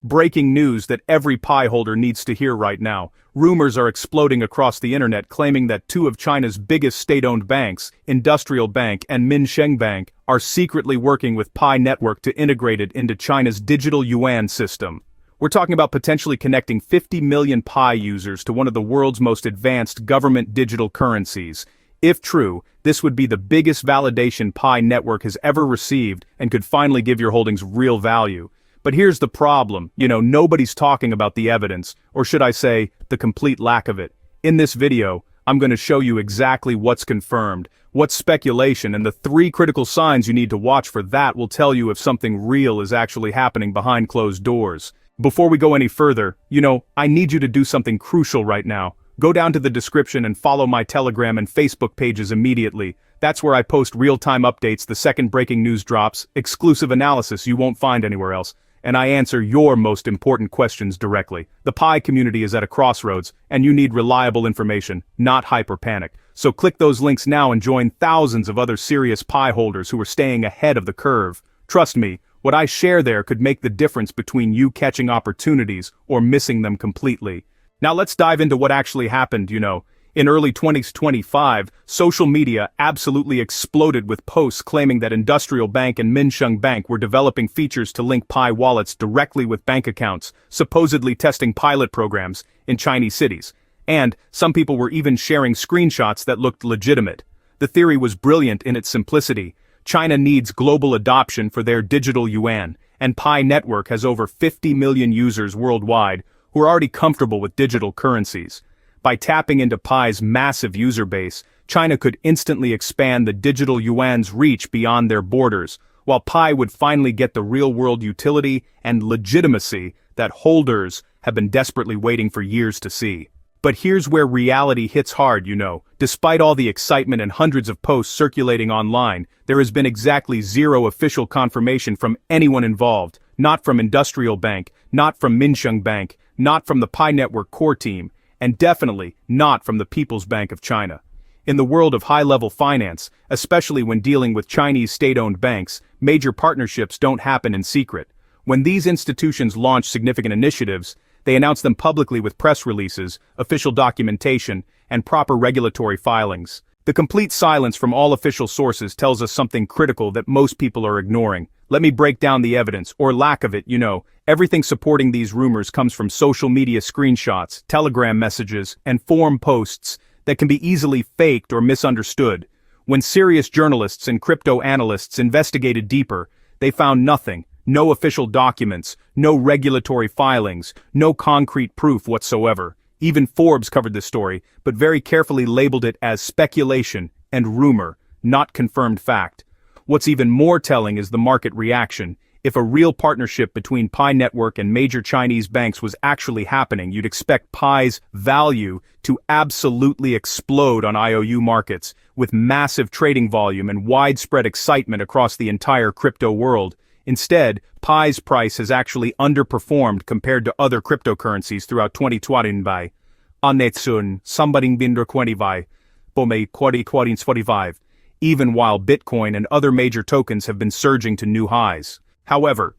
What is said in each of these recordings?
Breaking news that every Pi holder needs to hear right now. Rumors are exploding across the internet claiming that two of China's biggest state-owned banks, Industrial Bank and Minsheng Bank, are secretly working with Pi Network to integrate it into China's digital yuan system. We're talking about potentially connecting 50 million Pi users to one of the world's most advanced government digital currencies. If true, this would be the biggest validation Pi Network has ever received and could finally give your holdings real value. But here's the problem, nobody's talking about the evidence, or should I say, the complete lack of it. In this video, I'm going to show you exactly what's confirmed, what's speculation, and the 3 critical signs you need to watch for that will tell you if something real is actually happening behind closed doors. Before we go any further, I need you to do something crucial right now. Go down to the description and follow my Telegram and Facebook pages immediately. That's where I post real-time updates the second breaking news drops, exclusive analysis you won't find anywhere else, and I answer your most important questions directly. The Pi community is at a crossroads, and you need reliable information, not hyper-panic. So click those links now and join thousands of other serious Pi holders who are staying ahead of the curve. Trust me, what I share there could make the difference between you catching opportunities or missing them completely. Now let's dive into what actually happened, In early 2025, social media absolutely exploded with posts claiming that Industrial Bank and Minsheng Bank were developing features to link Pi wallets directly with bank accounts, supposedly testing pilot programs in Chinese cities. And some people were even sharing screenshots that looked legitimate. The theory was brilliant in its simplicity. China needs global adoption for their digital yuan, and Pi Network has over 50 million users worldwide who are already comfortable with digital currencies. By tapping into Pi's massive user base, China could instantly expand the digital yuan's reach beyond their borders, while Pi would finally get the real-world utility and legitimacy that holders have been desperately waiting for years to see. But here's where reality hits hard, Despite all the excitement and hundreds of posts circulating online, there has been exactly 0 official confirmation from anyone involved, not from Industrial Bank, not from Minsheng Bank, not from the Pi Network core team, and definitely not from the People's Bank of China. In the world of high-level finance, especially when dealing with Chinese state-owned banks, major partnerships don't happen in secret. When these institutions launch significant initiatives, they announce them publicly with press releases, official documentation, and proper regulatory filings. The complete silence from all official sources tells us something critical that most people are ignoring. Let me break down the evidence, or lack of it, Everything supporting these rumors comes from social media screenshots, Telegram messages, and forum posts that can be easily faked or misunderstood. When serious journalists and crypto analysts investigated deeper, they found nothing. No official documents, no regulatory filings, no concrete proof whatsoever. Even Forbes covered this story, but very carefully labeled it as speculation and rumor, not confirmed fact. What's even more telling is the market reaction. If a real partnership between Pi Network and major Chinese banks was actually happening, you'd expect Pi's value to absolutely explode on IOU markets, with massive trading volume and widespread excitement across the entire crypto world. Instead, Pi's price has actually underperformed compared to other cryptocurrencies throughout 2025. Anetsun, sambaring bindra 25, pomei 2025, even while Bitcoin and other major tokens have been surging to new highs. However,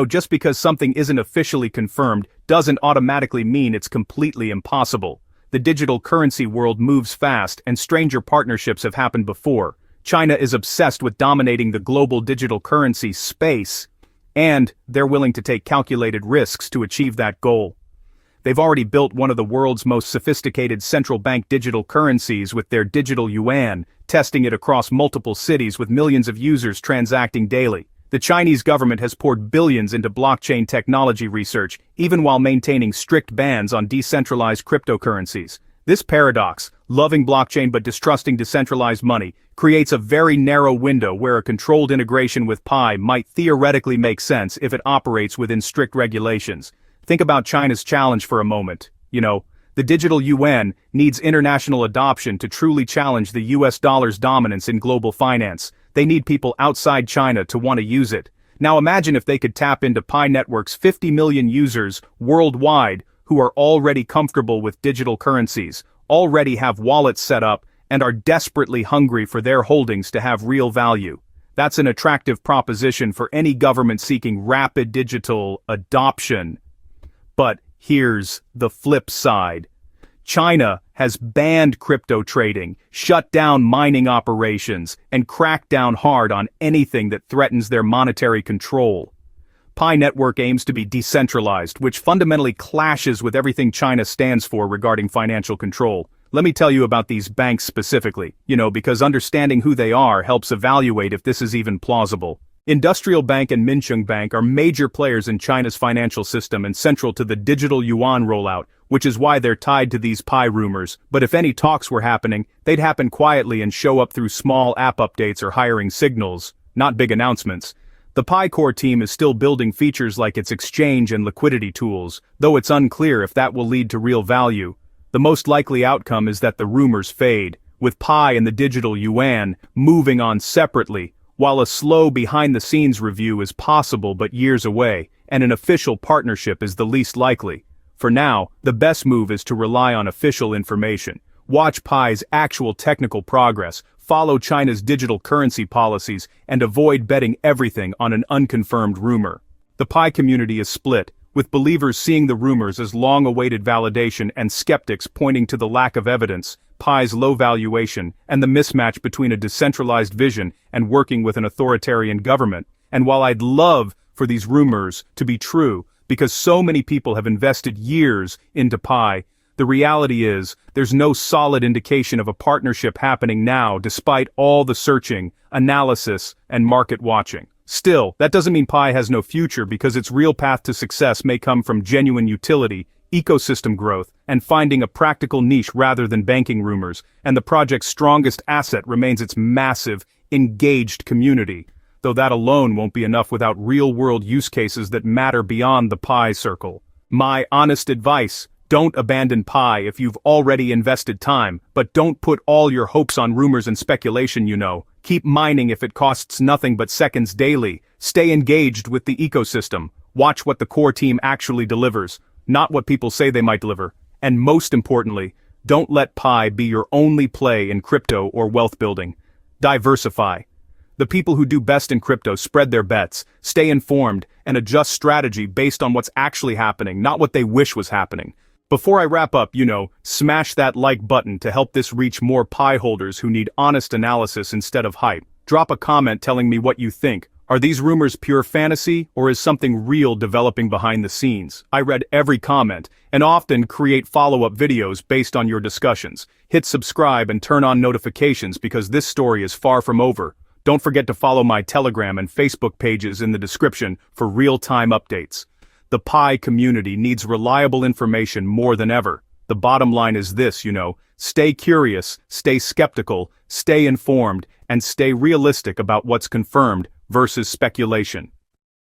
just because something isn't officially confirmed doesn't automatically mean it's completely impossible. The digital currency world moves fast, and stranger partnerships have happened before. China is obsessed with dominating the global digital currency space, and they're willing to take calculated risks to achieve that goal. They've already built one of the world's most sophisticated central bank digital currencies with their digital yuan, testing it across multiple cities with millions of users transacting daily. The Chinese government has poured billions into blockchain technology research, even while maintaining strict bans on decentralized cryptocurrencies. This paradox, loving blockchain but distrusting decentralized money, creates a very narrow window where a controlled integration with Pi might theoretically make sense if it operates within strict regulations. Think about China's challenge for a moment. The digital yuan needs international adoption to truly challenge the US dollar's dominance in global finance. They need people outside China to want to use it. Now imagine if they could tap into Pi Network's 50 million users worldwide who are already comfortable with digital currencies, already have wallets set up, and are desperately hungry for their holdings to have real value. That's an attractive proposition for any government seeking rapid digital adoption. But here's the flip side. China has banned crypto trading, shut down mining operations, and cracked down hard on anything that threatens their monetary control. Pi Network aims to be decentralized, which fundamentally clashes with everything China stands for regarding financial control. Let me tell you about these banks specifically, because understanding who they are helps evaluate if this is even plausible. Industrial Bank and Minsheng Bank are major players in China's financial system and central to the digital yuan rollout, which is why they're tied to these Pi rumors. But if any talks were happening, they'd happen quietly and show up through small app updates or hiring signals, not big announcements. The Pi core team is still building features like its exchange and liquidity tools, though it's unclear if that will lead to real value. The most likely outcome is that the rumors fade, with Pi and the digital yuan moving on separately, while a slow behind-the-scenes review is possible but years away, and an official partnership is the least likely. For now, the best move is to rely on official information. Watch Pi's actual technical progress, follow China's digital currency policies, and avoid betting everything on an unconfirmed rumor. The Pi community is split, with believers seeing the rumors as long-awaited validation and skeptics pointing to the lack of evidence, Pi's low valuation, and the mismatch between a decentralized vision and working with an authoritarian government. And while I'd love for these rumors to be true, because so many people have invested years into Pi, the reality is, there's no solid indication of a partnership happening now despite all the searching, analysis, and market watching. Still, that doesn't mean Pi has no future because its real path to success may come from genuine utility, ecosystem growth, and finding a practical niche rather than banking rumors, and the project's strongest asset remains its massive, engaged community, though that alone won't be enough without real-world use cases that matter beyond the Pi circle. My honest advice: don't abandon Pi if you've already invested time, but don't put all your hopes on rumors and speculation. Keep mining if it costs nothing but seconds daily. Stay engaged with the ecosystem. Watch what the core team actually delivers, not what people say they might deliver. And most importantly, don't let Pi be your only play in crypto or wealth building. Diversify. The people who do best in crypto spread their bets, stay informed, and adjust strategy based on what's actually happening, not what they wish was happening. Before I wrap up, smash that like button to help this reach more Pi holders who need honest analysis instead of hype. Drop a comment telling me what you think. Are these rumors pure fantasy, or is something real developing behind the scenes? I read every comment, and often create follow-up videos based on your discussions. Hit subscribe and turn on notifications because this story is far from over. Don't forget to follow my Telegram and Facebook pages in the description for real-time updates. The Pi community needs reliable information more than ever. The bottom line is this, stay curious, stay skeptical, stay informed, and stay realistic about what's confirmed versus speculation.